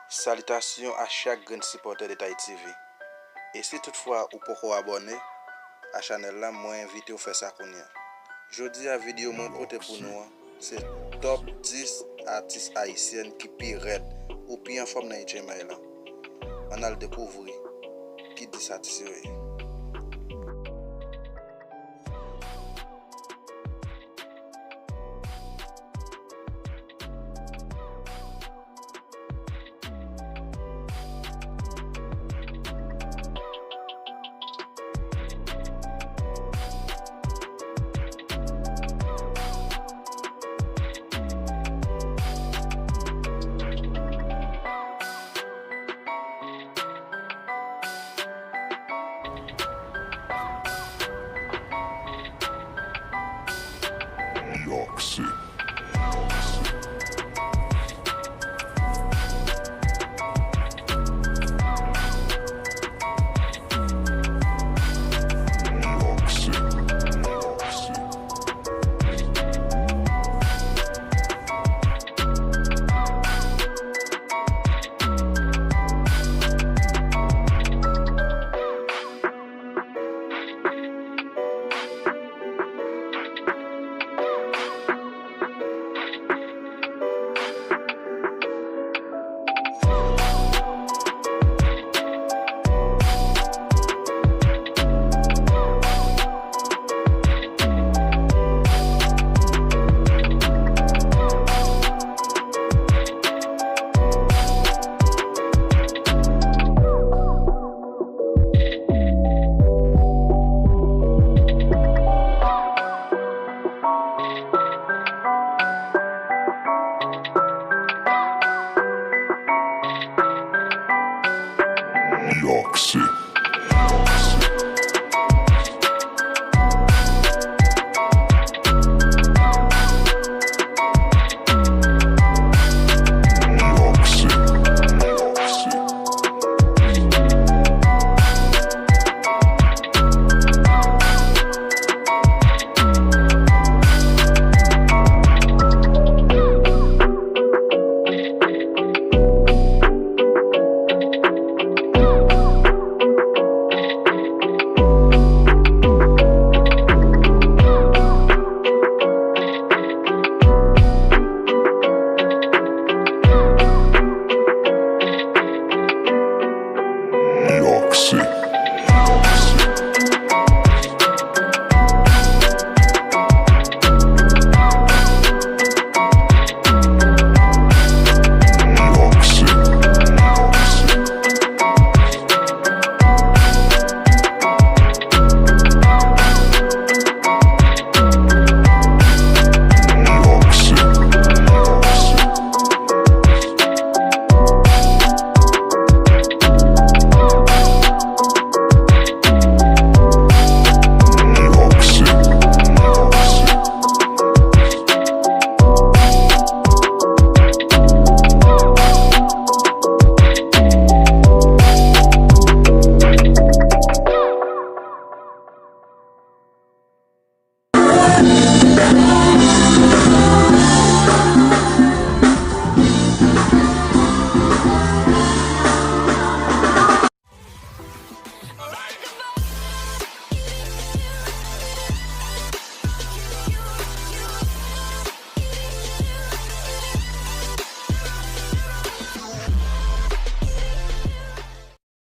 Salutations à chaque grand supporter de Taï TV. Et si toutefois ou pas abonné à la chaîne là, moi invite à faire ça qu'on y a. Jeudi à vidéo moi porté pour nous, c'est top 10 artistes haïtiennes qui pire raide ou pire en forme dans là. On a le découvrir qui dit satisfait. York City. York City.